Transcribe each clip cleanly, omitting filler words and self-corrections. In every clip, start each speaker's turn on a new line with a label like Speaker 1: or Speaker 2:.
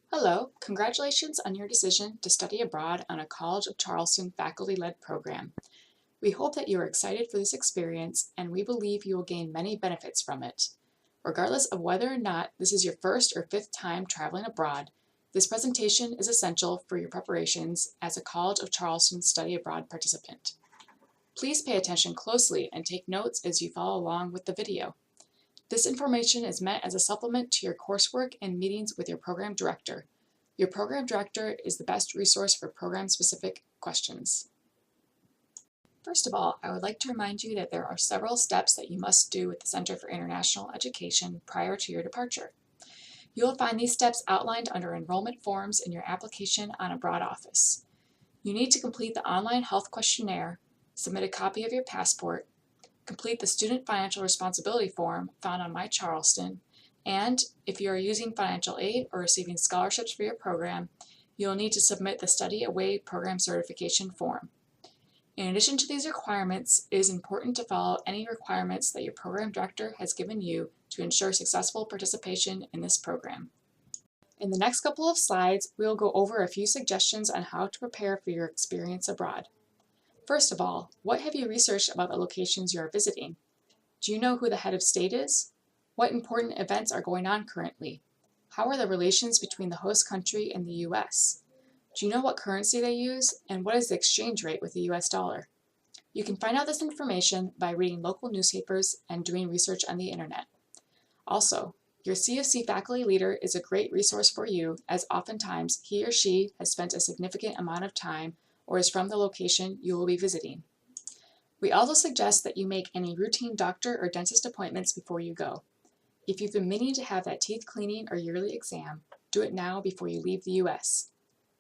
Speaker 1: Hello, congratulations on your decision to study abroad on a College of Charleston faculty-led program. We hope that you are excited for this experience and we believe you will gain many benefits from it. Regardless of whether or not this is your first or fifth time traveling abroad, this presentation is essential for your preparations as a College of Charleston study abroad participant. Please pay attention closely and take notes as you follow along with the video. This information is meant as a supplement to your coursework and meetings with your program director. Your program director is the best resource for program-specific questions. First of all, I would like to remind you that there are several steps that you must do with the Center for International Education prior to your departure. You will find these steps outlined under enrollment forms in your application on Abroad Office. You need to complete the online health questionnaire, submit a copy of your passport, complete the Student Financial Responsibility Form found on My Charleston, and if you are using financial aid or receiving scholarships for your program, you will need to submit the Study Away Program Certification Form. In addition to these requirements, it is important to follow any requirements that your program director has given you to ensure successful participation in this program. In the next couple of slides, we will go over a few suggestions on how to prepare for your experience abroad. First of all, what have you researched about the locations you are visiting? Do you know who the head of state is? What important events are going on currently? How are the relations between the host country and the U.S.? Do you know what currency they use? And what is the exchange rate with the U.S. dollar? You can find out this information by reading local newspapers and doing research on the internet. Also, your CFC faculty leader is a great resource for you, as oftentimes he or she has spent a significant amount of time or is from the location you will be visiting. We also suggest that you make any routine doctor or dentist appointments before you go. If you've been meaning to have that teeth cleaning or yearly exam, do it now before you leave the U.S.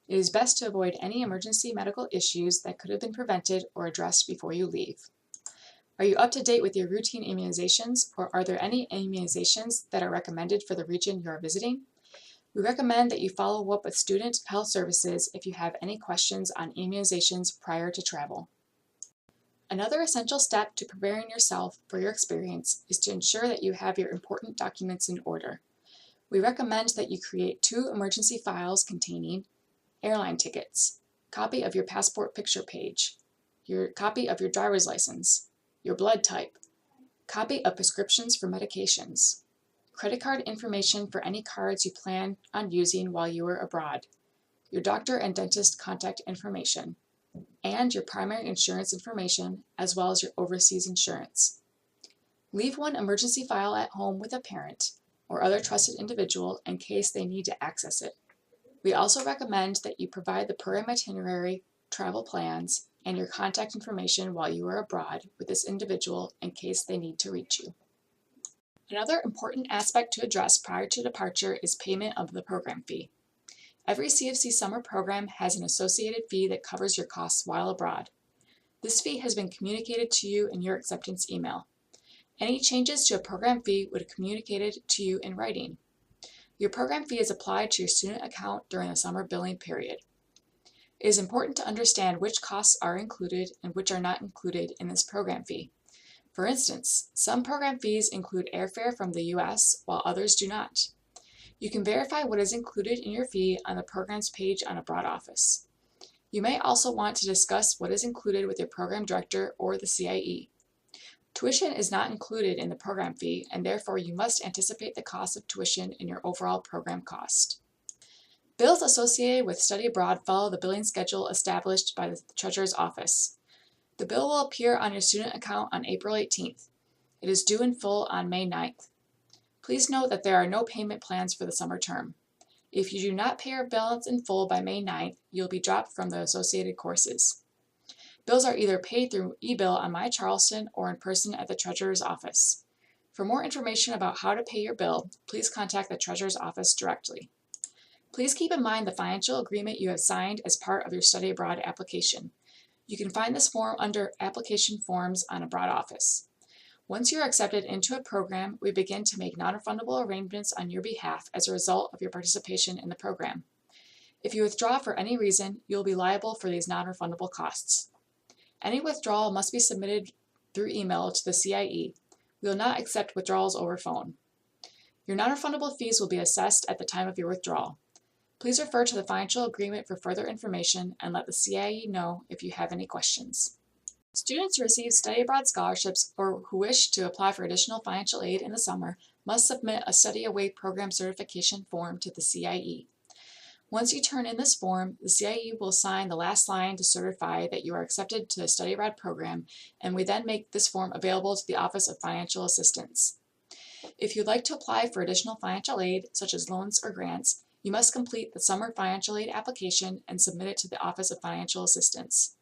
Speaker 1: It is best to avoid any emergency medical issues that could have been prevented or addressed before you leave. Are you up to date with your routine immunizations, or are there any immunizations that are recommended for the region you are visiting? We recommend that you follow up with Student Health Services if you have any questions on immunizations prior to travel. Another essential step to preparing yourself for your experience is to ensure that you have your important documents in order. We recommend that you create 2 emergency files containing airline tickets, copy of your passport picture page, your copy of your driver's license, your blood type, copy of prescriptions for medications, credit card information for any cards you plan on using while you are abroad, your doctor and dentist contact information, and your primary insurance information as well as your overseas insurance. Leave one emergency file at home with a parent or other trusted individual in case they need to access it. We also recommend that you provide the program itinerary, travel plans, and your contact information while you are abroad with this individual in case they need to reach you. Another important aspect to address prior to departure is payment of the program fee. Every CFC summer program has an associated fee that covers your costs while abroad. This fee has been communicated to you in your acceptance email. Any changes to a program fee would be communicated to you in writing. Your program fee is applied to your student account during the summer billing period. It is important to understand which costs are included and which are not included in this program fee. For instance, some program fees include airfare from the U.S., while others do not. You can verify what is included in your fee on the programs page on Abroad Office. You may also want to discuss what is included with your program director or the CIE. Tuition is not included in the program fee, and therefore you must anticipate the cost of tuition in your overall program cost. Bills associated with study abroad follow the billing schedule established by the Treasurer's Office. The bill will appear on your student account on April 18th. It is due in full on May 9th. Please note that there are no payment plans for the summer term. If you do not pay your balance in full by May 9th, you will be dropped from the associated courses. Bills are either paid through e-bill on My Charleston or in person at the Treasurer's Office. For more information about how to pay your bill, please contact the Treasurer's Office directly. Please keep in mind the financial agreement you have signed as part of your study abroad application. You can find this form under Application Forms on Abroad Office. Once you are accepted into a program, we begin to make non-refundable arrangements on your behalf as a result of your participation in the program. If you withdraw for any reason, you will be liable for these non-refundable costs. Any withdrawal must be submitted through email to the CIE. We will not accept withdrawals over phone. Your non-refundable fees will be assessed at the time of your withdrawal. Please refer to the financial agreement for further information and let the CIE know if you have any questions. Students who receive study abroad scholarships or who wish to apply for additional financial aid in the summer must submit a Study Away Program Certification form to the CIE. Once you turn in this form, the CIE will sign the last line to certify that you are accepted to the study abroad program, and we then make this form available to the Office of Financial Assistance. If you'd like to apply for additional financial aid, such as loans or grants, you must complete the summer financial aid application and submit it to the Office of Financial Assistance.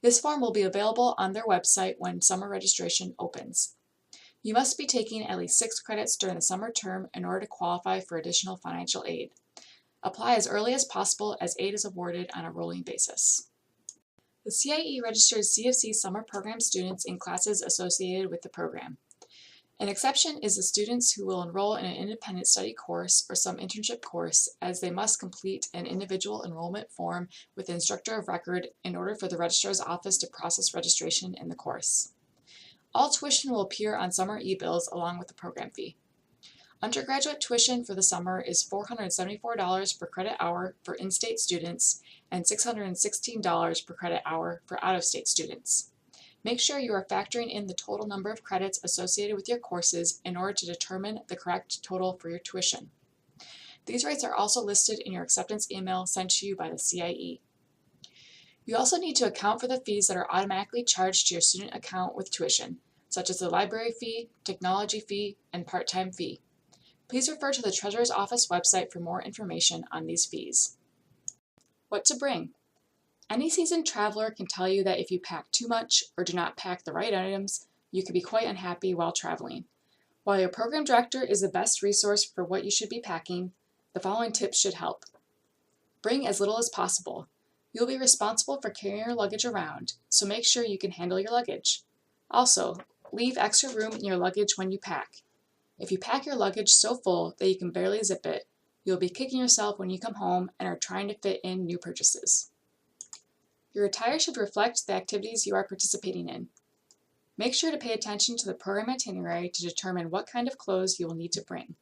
Speaker 1: This form will be available on their website when summer registration opens. You must be taking at least 6 credits during the summer term in order to qualify for additional financial aid. Apply as early as possible as aid is awarded on a rolling basis. The CIE registers CFC summer program students in classes associated with the program. An exception is the students who will enroll in an independent study course or some internship course, as they must complete an individual enrollment form with the instructor of record in order for the registrar's office to process registration in the course. All tuition will appear on summer e-bills along with the program fee. Undergraduate tuition for the summer is $474 per credit hour for in-state students and $616 per credit hour for out-of-state students. Make sure you are factoring in the total number of credits associated with your courses in order to determine the correct total for your tuition. These rates are also listed in your acceptance email sent to you by the CIE. You also need to account for the fees that are automatically charged to your student account with tuition, such as the library fee, technology fee, and part-time fee. Please refer to the Treasurer's Office website for more information on these fees. What to bring? Any seasoned traveler can tell you that if you pack too much or do not pack the right items, you could be quite unhappy while traveling. While your program director is the best resource for what you should be packing, the following tips should help. Bring as little as possible. You'll be responsible for carrying your luggage around, so make sure you can handle your luggage. Also, leave extra room in your luggage when you pack. If you pack your luggage so full that you can barely zip it, you'll be kicking yourself when you come home and are trying to fit in new purchases. Your attire should reflect the activities you are participating in. Make sure to pay attention to the program itinerary to determine what kind of clothes you will need to bring.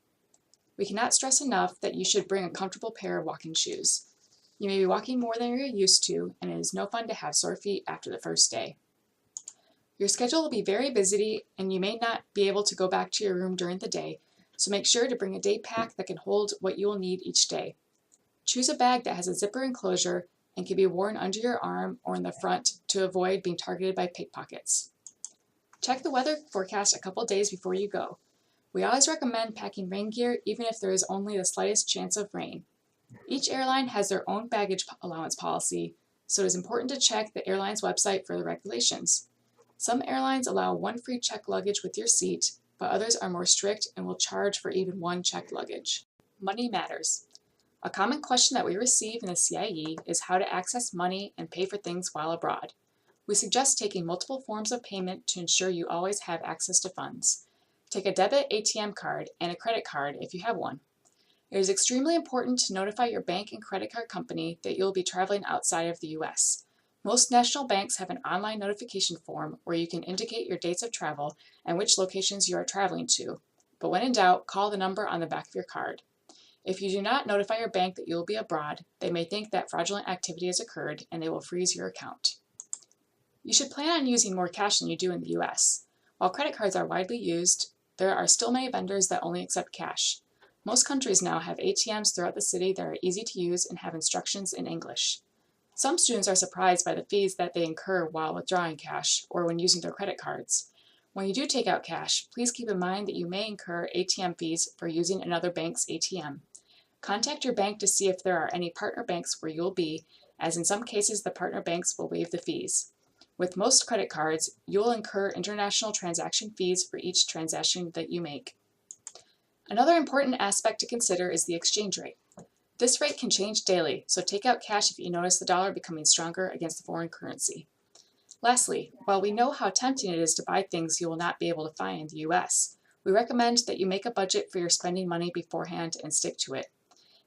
Speaker 1: We cannot stress enough that you should bring a comfortable pair of walking shoes. You may be walking more than you're used to, and it is no fun to have sore feet after the first day. Your schedule will be very busy, and you may not be able to go back to your room during the day, so make sure to bring a day pack that can hold what you will need each day. Choose a bag that has a zipper enclosure and can be worn under your arm or in the front to avoid being targeted by pickpockets. Check the weather forecast a couple days before you go. We always recommend packing rain gear even if there is only the slightest chance of rain. Each airline has their own baggage allowance policy, so it is important to check the airline's website for the regulations. Some airlines allow 1 free checked luggage with your seat, but others are more strict and will charge for even 1 checked luggage. Money matters. A common question that we receive in the CIE is how to access money and pay for things while abroad. We suggest taking multiple forms of payment to ensure you always have access to funds. Take a debit ATM card and a credit card if you have one. It is extremely important to notify your bank and credit card company that you'll be traveling outside of the U.S. Most national banks have an online notification form where you can indicate your dates of travel and which locations you are traveling to, but when in doubt, call the number on the back of your card. If you do not notify your bank that you will be abroad, they may think that fraudulent activity has occurred and they will freeze your account. You should plan on using more cash than you do in the US. While credit cards are widely used, there are still many vendors that only accept cash. Most countries now have ATMs throughout the city that are easy to use and have instructions in English. Some students are surprised by the fees that they incur while withdrawing cash or when using their credit cards. When you do take out cash, please keep in mind that you may incur ATM fees for using another bank's ATM. Contact your bank to see if there are any partner banks where you will be, as in some cases the partner banks will waive the fees. With most credit cards, you will incur international transaction fees for each transaction that you make. Another important aspect to consider is the exchange rate. This rate can change daily, so take out cash if you notice the dollar becoming stronger against the foreign currency. Lastly, while we know how tempting it is to buy things you will not be able to find in the US, we recommend that you make a budget for your spending money beforehand and stick to it.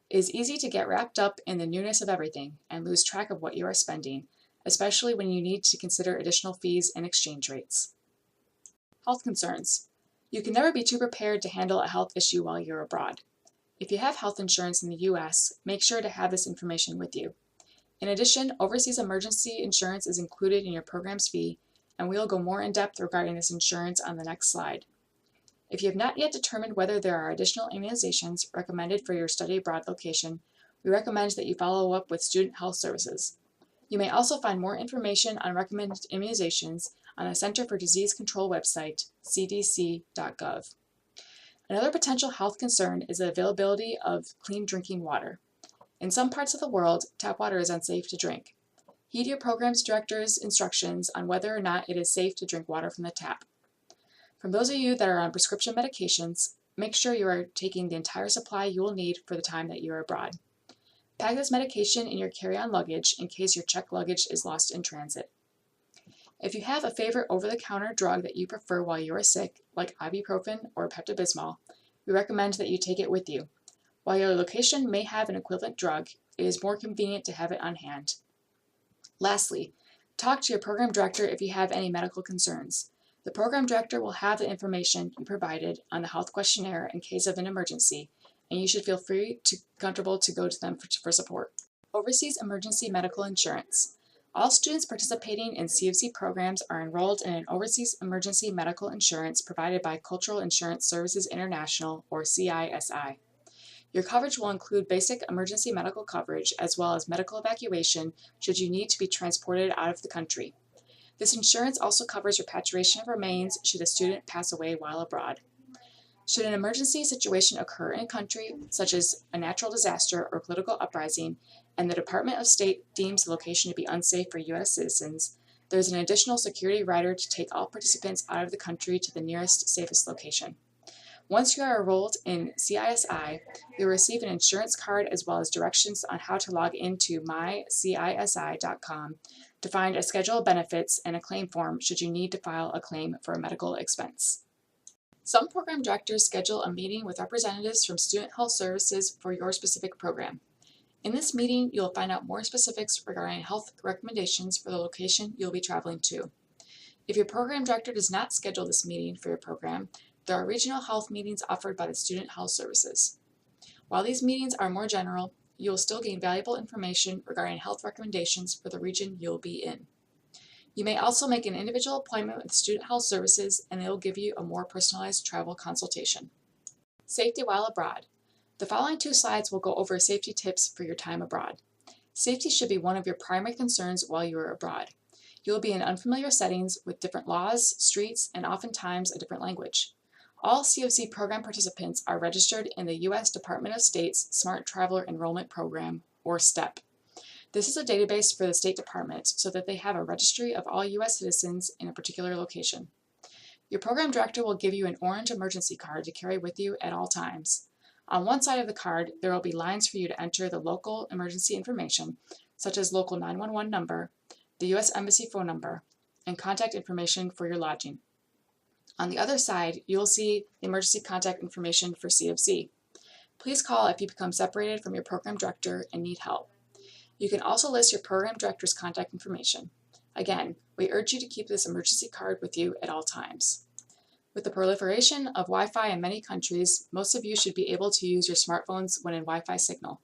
Speaker 1: It is easy to get wrapped up in the newness of everything and lose track of what you are spending, especially when you need to consider additional fees and exchange rates. Health concerns. You can never be too prepared to handle a health issue while you're abroad. If you have health insurance in the U.S., make sure to have this information with you. In addition, overseas emergency insurance is included in your program's fee, and we will go more in depth regarding this insurance on the next slide. If you have not yet determined whether there are additional immunizations recommended for your study abroad location, we recommend that you follow up with Student Health Services. You may also find more information on recommended immunizations on the Center for Disease Control website, cdc.gov. Another potential health concern is the availability of clean drinking water. In some parts of the world, tap water is unsafe to drink. Heed your program's director's instructions on whether or not it is safe to drink water from the tap. For those of you that are on prescription medications, make sure you are taking the entire supply you will need for the time that you are abroad. Pack this medication in your carry-on luggage in case your checked luggage is lost in transit. If you have a favorite over-the-counter drug that you prefer while you are sick, like ibuprofen or Pepto-Bismol, we recommend that you take it with you. While your location may have an equivalent drug, it is more convenient to have it on hand. Lastly, talk to your program director if you have any medical concerns. The program director will have the information you provided on the health questionnaire in case of an emergency, and you should feel comfortable to go to them for support. Overseas emergency medical insurance. All students participating in CFC programs are enrolled in an overseas emergency medical insurance provided by Cultural Insurance Services International, or CISI. Your coverage will include basic emergency medical coverage as well as medical evacuation should you need to be transported out of the country. This insurance also covers repatriation of remains should a student pass away while abroad. Should an emergency situation occur in a country, such as a natural disaster or political uprising, and the Department of State deems the location to be unsafe for U.S. citizens, there is an additional security rider to take all participants out of the country to the nearest, safest location. Once you are enrolled in CISI, you will receive an insurance card as well as directions on how to log into mycisi.com to find a schedule of benefits and a claim form should you need to file a claim for a medical expense. Some program directors schedule a meeting with representatives from Student Health Services for your specific program. In this meeting, you'll find out more specifics regarding health recommendations for the location you'll be traveling to. If your program director does not schedule this meeting for your program, there are regional health meetings offered by the Student Health Services. While these meetings are more general, you will still gain valuable information regarding health recommendations for the region you'll be in. You may also make an individual appointment with Student Health Services and they will give you a more personalized travel consultation. Safety while abroad. The following 2 slides will go over safety tips for your time abroad. Safety should be one of your primary concerns while you are abroad. You will be in unfamiliar settings with different laws, streets, and oftentimes a different language. All CFC program participants are registered in the U.S. Department of State's Smart Traveler Enrollment Program, or STEP. This is a database for the State Department so that they have a registry of all U.S. citizens in a particular location. Your program director will give you an orange emergency card to carry with you at all times. On one side of the card, there will be lines for you to enter the local emergency information, such as local 911 number, the U.S. Embassy phone number, and contact information for your lodging. On the other side, you will see the emergency contact information for CFC. Please call if you become separated from your program director and need help. You can also list your program director's contact information. Again, we urge you to keep this emergency card with you at all times. With the proliferation of Wi-Fi in many countries, most of you should be able to use your smartphones when in Wi-Fi signal.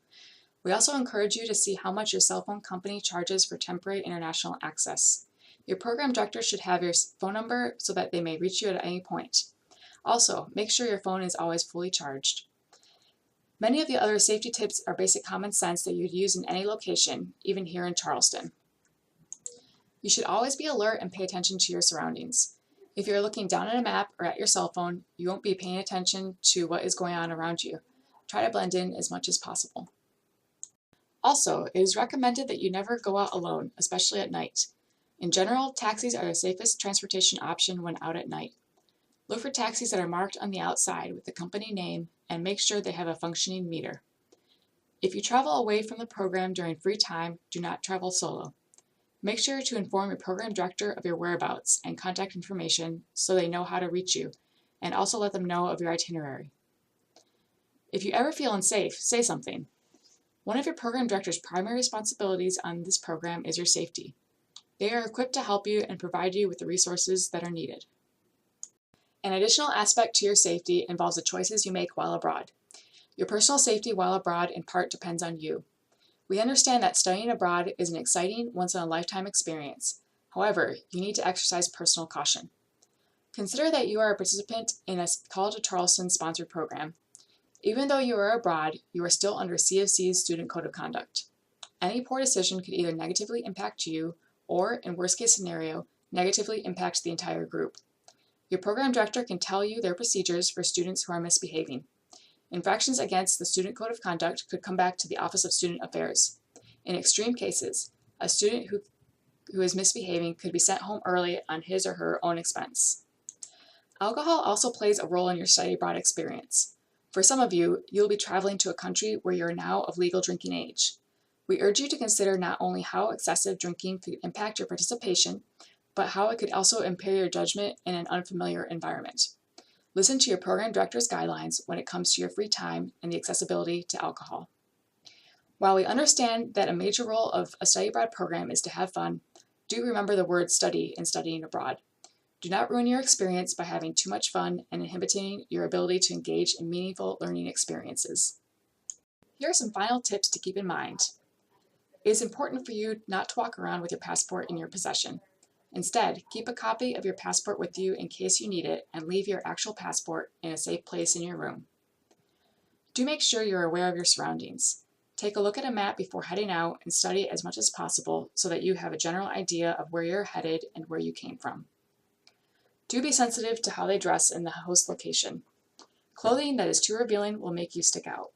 Speaker 1: We also encourage you to see how much your cell phone company charges for temporary international access. Your program director should have your phone number so that they may reach you at any point. Also, make sure your phone is always fully charged. Many of the other safety tips are basic common sense that you'd use in any location, even here in Charleston. You should always be alert and pay attention to your surroundings. If you're looking down at a map or at your cell phone, you won't be paying attention to what is going on around you. Try to blend in as much as possible. Also, it is recommended that you never go out alone, especially at night. In general, taxis are the safest transportation option when out at night. Look for taxis that are marked on the outside with the company name and make sure they have a functioning meter. If you travel away from the program during free time, do not travel solo. Make sure to inform your program director of your whereabouts and contact information so they know how to reach you, and also let them know of your itinerary. If you ever feel unsafe, say something. One of your program director's primary responsibilities on this program is your safety. They are equipped to help you and provide you with the resources that are needed. An additional aspect to your safety involves the choices you make while abroad. Your personal safety while abroad in part depends on you. We understand that studying abroad is an exciting, once-in-a-lifetime experience. However, you need to exercise personal caution. Consider that you are a participant in a College of Charleston sponsored program. Even though you are abroad, you are still under CFC's Student Code of Conduct. Any poor decision could either negatively impact you or, in worst-case scenario, negatively impact the entire group. Your program director can tell you their procedures for students who are misbehaving. Infractions against the Student Code of Conduct could come back to the Office of Student Affairs. In extreme cases, a student who is misbehaving could be sent home early on his or her own expense. Alcohol also plays a role in your study abroad experience. For some of you, you'll be traveling to a country where you are now of legal drinking age. We urge you to consider not only how excessive drinking could impact your participation, but how it could also impair your judgment in an unfamiliar environment. Listen to your program director's guidelines when it comes to your free time and the accessibility to alcohol. While we understand that a major role of a study abroad program is to have fun, do remember the word study in studying abroad. Do not ruin your experience by having too much fun and inhibiting your ability to engage in meaningful learning experiences. Here are some final tips to keep in mind. It is important for you not to walk around with your passport in your possession. Instead, keep a copy of your passport with you in case you need it and leave your actual passport in a safe place in your room. Do make sure you're aware of your surroundings. Take a look at a map before heading out and study as much as possible so that you have a general idea of where you're headed and where you came from. Do be sensitive to how they dress in the host location. Clothing that is too revealing will make you stick out.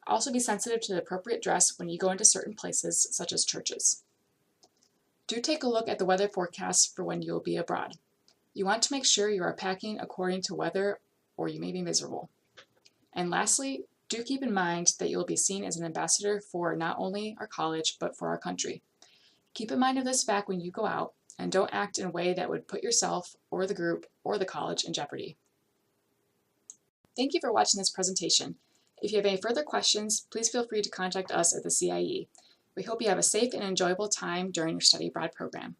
Speaker 1: Also be sensitive to the appropriate dress when you go into certain places, such as churches. Do take a look at the weather forecast for when you will be abroad. You want to make sure you are packing according to weather or you may be miserable. And lastly, do keep in mind that you will be seen as an ambassador for not only our college, but for our country. Keep in mind of this fact when you go out, and don't act in a way that would put yourself or the group or the college in jeopardy. Thank you for watching this presentation. If you have any further questions, please feel free to contact us at the CIE. We hope you have a safe and enjoyable time during your study abroad program.